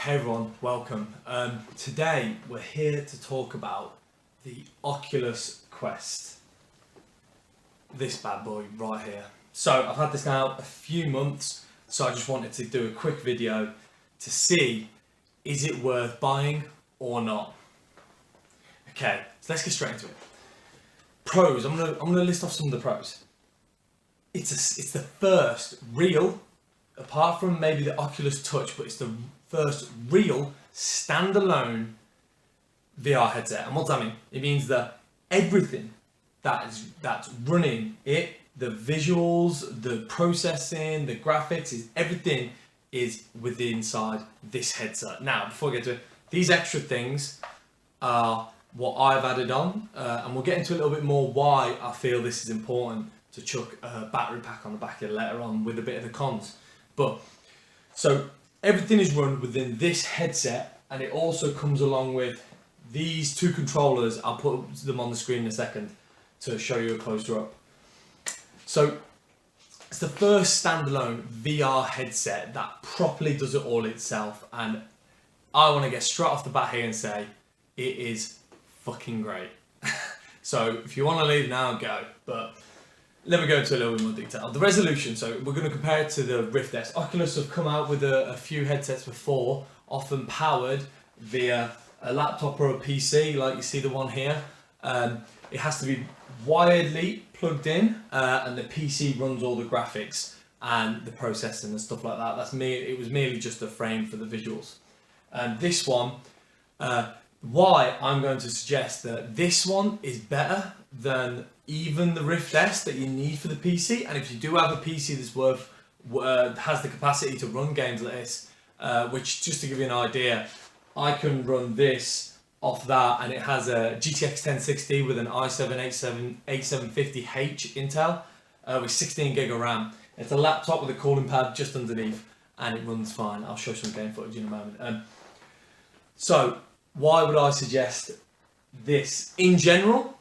Hey everyone, welcome. Today we're here to talk about the Oculus Quest. This bad boy right here. So I've had this now a few months, so I just wanted to do a quick video to see, is it worth buying or not? Okay, so let's get straight into it. Pros, I'm gonna list off some of the pros. It's the first real, apart from maybe the Oculus Touch, but it's the first real standalone VR headset. And what does that mean? It means that everything that's running it, the visuals, the processing, the graphics, everything is within inside this headset. Now, before we get to it, these extra things are what I've added on, and we'll get into a little bit more why I feel this is important to chuck a battery pack on the back of it later on with a bit of the cons. But so everything is run within this headset, and it also comes along with these two controllers. I'll put them on the screen in a second to show you a closer up. So it's the first standalone VR headset that properly does it all itself, and I want to get straight off the bat here and say it is fucking great. So if you want to leave now, go, but let me go into a little bit more detail. The resolution, so we're going to compare it to the Rift S. Oculus have come out with a few headsets before, often powered via a laptop or a PC, like you see the one here. It has to be wiredly plugged in, and the PC runs all the graphics and the processing and stuff like that. It was merely just a frame for the visuals. And this one, why I'm going to suggest that this one is better than even the Rift S that you need for the PC. And if you do have a PC that's has the capacity to run games like this, which, just to give you an idea, I can run this off that, and it has a GTX 1060 with an i7 8750H Intel with 16 gig of RAM. It's a laptop with a cooling pad just underneath, and it runs fine. I'll show some game footage in a moment. So why would I suggest this? In general,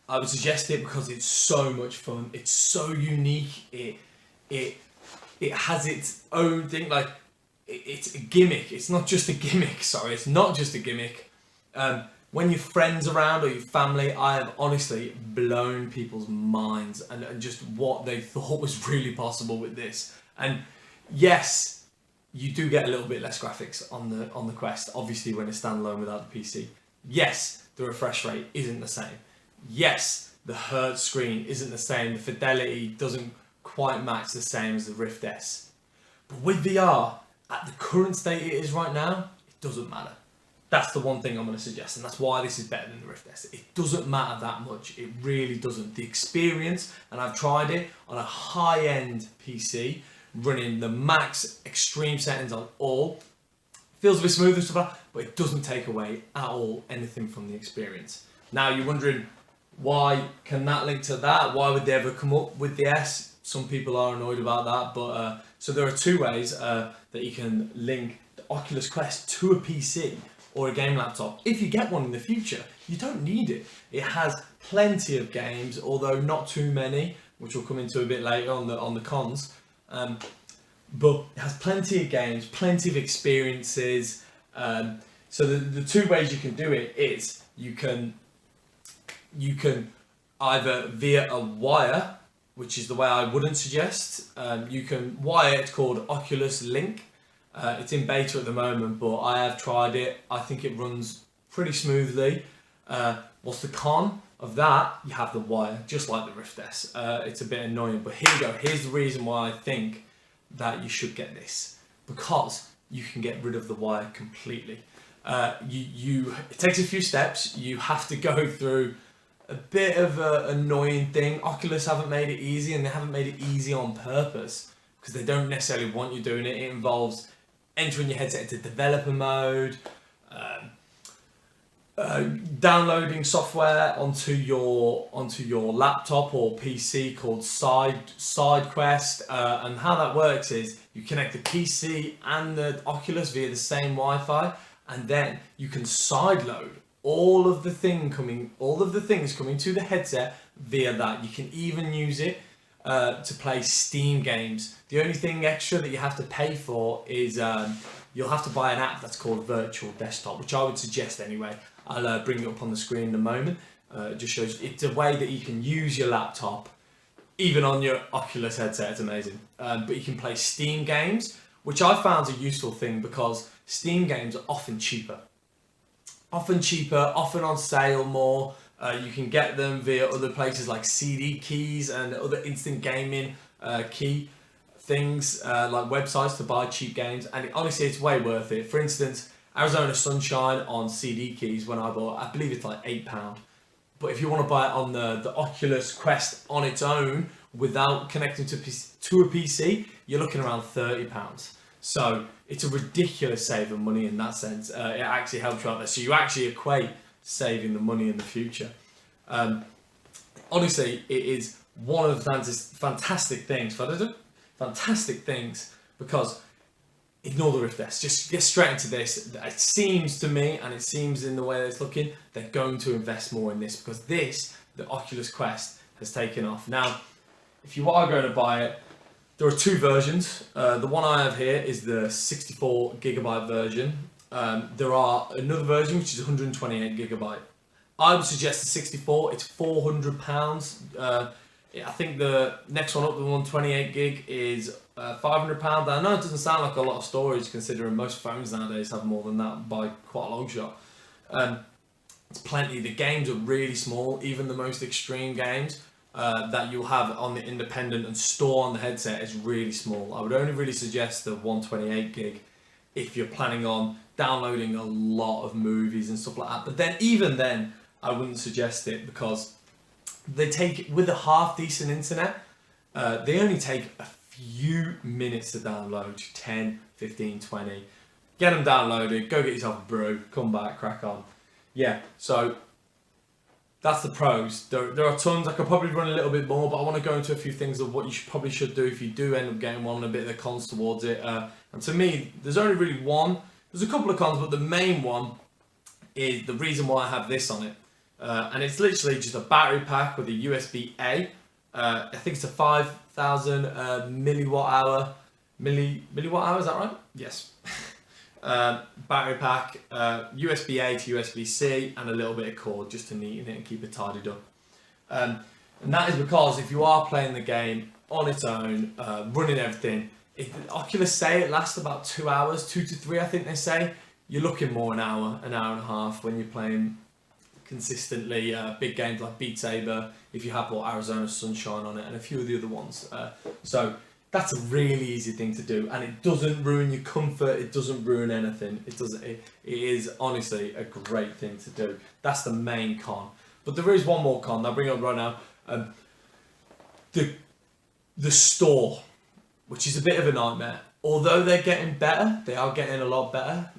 I would suggest it because it's so much fun. It's so unique. It has its own thing. Like, it's a gimmick. It's not just a gimmick. Sorry, it's not just a gimmick. When your friends around or your family, I have honestly blown people's minds and just what they thought was really possible with this. And yes, you do get a little bit less graphics on the Quest, obviously, when it's standalone without the PC. Yes, the refresh rate isn't the same. Yes, the Hertz screen isn't the same. The fidelity doesn't quite match the same as the Rift S. But with VR, at the current state it is right now, it doesn't matter. That's the one thing I'm going to suggest, and that's why this is better than the Rift S. It doesn't matter that much. It really doesn't. The experience, and I've tried it on a high-end PC, running the max extreme settings on all, feels a bit smooth and stuff like that, but it doesn't take away at all anything from the experience. Now you're wondering, why can that link to that? Why would they ever come up with the S? Some people are annoyed about that, but so there are two ways that you can link the Oculus Quest to a PC or a game laptop. If you get one in the future, you don't need it. It has plenty of games, although not too many, which we'll come into a bit later on the cons. But it has plenty of games, plenty of experiences. So the two ways you can do it is you can either via a wire, which is the way I wouldn't suggest. You can wire, it's called Oculus Link. It's in beta at the moment, but I have tried it. I think it runs pretty smoothly. What's the con of that? You have the wire, just like the Rift S. It's a bit annoying, but here we go. Here's the reason why I think that you should get this. Because you can get rid of the wire completely. It takes a few steps. You have to go through a bit of an annoying thing. Oculus haven't made it easy, and they haven't made it easy on purpose because they don't necessarily want you doing it. It involves entering your headset into developer mode, downloading software onto your laptop or PC called SideQuest, and how that works is you connect the PC and the Oculus via the same Wi-Fi, and then you can sideload all of the things coming to the headset via that. You can even use it to play Steam games. The only thing extra that you have to pay for is you'll have to buy an app that's called Virtual Desktop, which I would suggest anyway. I'll bring it up on the screen in a moment. It just shows it's a way that you can use your laptop, even on your Oculus headset. It's amazing. But you can play Steam games, which I found a useful thing because Steam games are often cheaper. Often on sale more. You can get them via other places like CD keys and other instant gaming key things, like websites to buy cheap games. And honestly, it's way worth it. For instance, Arizona Sunshine on CD keys, when I bought, I believe it's like £8. But if you want to buy it on the Oculus Quest on its own, without connecting to a PC, you're looking around £30. So it's a ridiculous save of money in that sense. It actually helps you out there. So you actually equate saving the money in the future. Honestly, it is one of the fantastic things because ignore the Rift S. Just get straight into this. It seems to me, and it seems in the way that it's looking, they're going to invest more in this because the Oculus Quest, has taken off. Now, if you are going to buy it, there are two versions. The one I have here is the 64GB version. There are another version which is 128GB. I would suggest the 64. It's £400. I think the next one up, the 128GB, is £500. I know it doesn't sound like a lot of storage considering most phones nowadays have more than that by quite a long shot. It's plenty. The games are really small, even the most extreme games that you'll have on the independent and store on the headset is really small. I would only really suggest the 128GB if you're planning on downloading a lot of movies and stuff like that. But then, even then, I wouldn't suggest it because they take, with a half decent internet, they only take a few minutes to download, 10, 15, 20. Get them downloaded, go get yourself a brew, come back, crack on. Yeah, so that's the pros. There are tons. I could probably run a little bit more, but I want to go into a few things of what you probably should do if you do end up getting one, and a bit of the cons towards it. And to me, there's only really one. There's a couple of cons, but the main one is the reason why I have this on it. And it's literally just a battery pack with a USB-A. I think it's a 5,000 milliwatt hour, is that right? Yes. Battery pack, USB-A to USB-C, and a little bit of cord just to neaten it and keep it tidied up. And that is because if you are playing the game on its own, running everything, Oculus say it lasts about 2 hours, 2 to 3, I think they say. You're looking more an hour and a half when you're playing consistently big games like Beat Saber, if you have bought Arizona Sunshine on it, and a few of the other ones. So that's a really easy thing to do, and it doesn't ruin your comfort, it doesn't ruin anything. It is honestly a great thing to do. That's the main con. But there is one more con I'll bring up right now. The store, which is a bit of a nightmare. Although they're getting better, they are getting a lot better.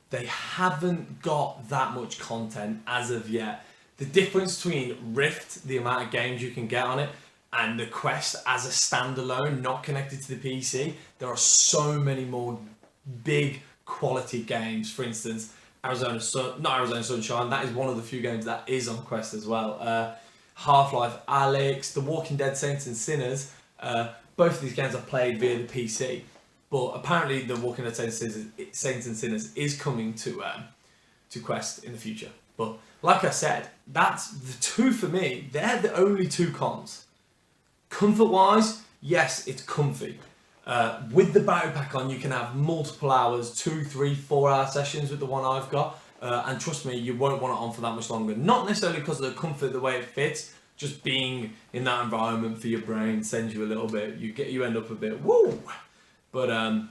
They haven't got that much content as of yet. The difference between Rift, the amount of games you can get on it, and the Quest as a standalone, not connected to the PC, there are so many more big quality games. For instance, not Arizona Sunshine, that is one of the few games that is on Quest as well. Half-Life Alyx, The Walking Dead Saints and Sinners, both of these games are played via the PC. But apparently The Walking Dead Saints and Sinners is coming to Quest in the future. But like I said, that's the two for me. They're the only two cons. Comfort-wise, yes, it's comfy. With the battery pack on, you can have multiple hours, 2, 3, 4 hour sessions with the one I've got. And trust me, you won't want it on for that much longer. Not necessarily because of the comfort, the way it fits, just being in that environment for your brain sends you a little bit, you end up a bit, woo! But,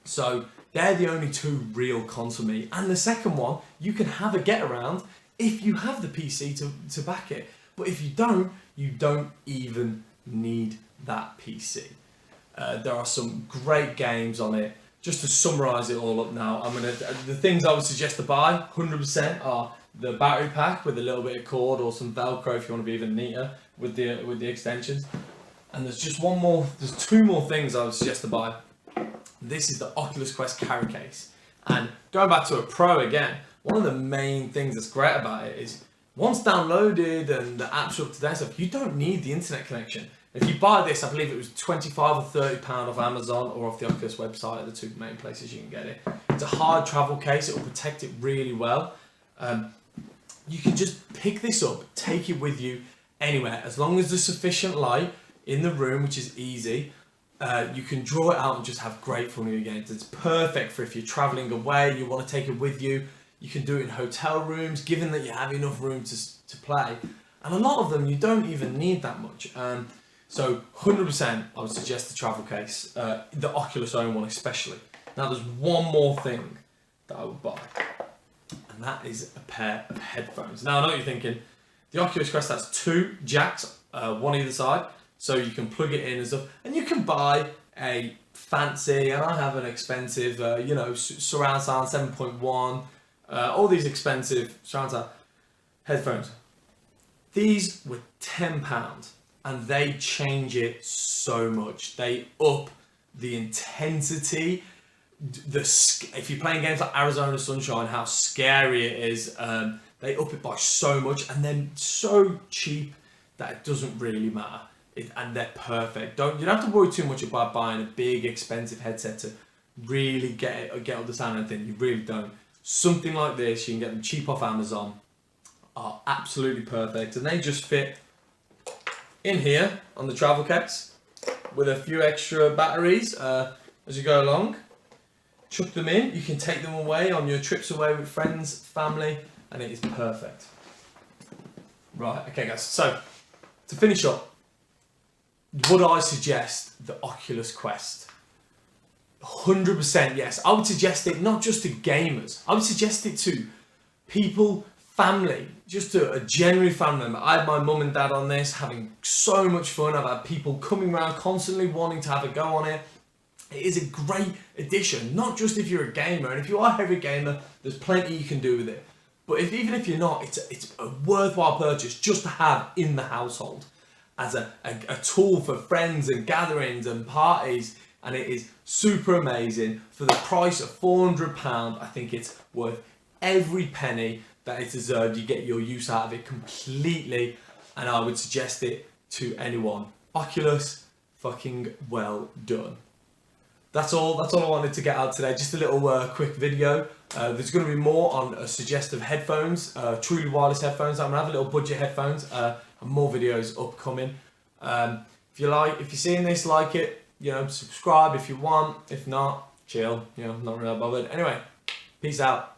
so they're the only two real cons for me. And the second one, you can have a get around if you have the PC to back it. But if you don't even need that PC. There are some great games on it. Just to summarise it all up now, the things I would suggest to buy 100% are the battery pack with a little bit of cord or some Velcro if you want to be even neater with the extensions. And there's two more things I would suggest to buy. This is the Oculus Quest carry case. And going back to a Pro again, one of the main things that's great about it is once downloaded and the apps are up to date stuff, you don't need the internet connection. If you buy this, I believe it was £25 or £30 off Amazon or off the Oculus website, are the two main places you can get it. It's a hard travel case, it will protect it really well. You can just pick this up, take it with you anywhere, as long as there's sufficient light in the room, which is easy. You can draw it out and just have great fun with your games. It's perfect for if you're traveling away, you want to take it with you. You can do it in hotel rooms, given that you have enough room to play. And a lot of them, you don't even need that much. So 100% I would suggest the travel case, the Oculus own one especially. Now there's one more thing that I would buy, and that is a pair of headphones. Now I know what you're thinking, the Oculus Quest has two jacks, one either side, so you can plug it in and stuff, and you can buy a fancy, and I have an expensive, surround sound 7.1, all these expensive surround sound headphones. These were £10. And they change it so much. They up the intensity. If you're playing games like Arizona Sunshine, how scary it is. They up it by so much, and then so cheap that it doesn't really matter. And they're perfect. You don't have to worry too much about buying a big expensive headset to really get all the sound and everything. You really don't. Something like this, you can get them cheap off Amazon. Are absolutely perfect, and they just fit in here on the travel case with a few extra batteries as you go along. Chuck them in, you can take them away on your trips away with friends, family, and it is perfect. Right, okay guys, so to finish up, would I suggest the Oculus Quest? 100% yes. I would suggest it not just to gamers, I would suggest it to people, family, just a genuine family member. I had my mum and dad on this, having so much fun. I've had people coming around constantly wanting to have a go on it. It is a great addition, not just if you're a gamer, and if you are a heavy gamer, there's plenty you can do with it. But even if you're not, it's a worthwhile purchase just to have in the household as a tool for friends and gatherings and parties, and it is super amazing. For the price of £400, I think it's worth every penny that it deserved. You get your use out of it completely, and I would suggest it to anyone. Oculus, fucking well done. That's all I wanted to get out today. Just a little quick video. There's going to be more on suggestive headphones, truly wireless headphones. I'm gonna have a little budget headphones, and more videos upcoming. If you're seeing this, like it, subscribe if you want. If not, chill. Not really bothered. Anyway, peace out.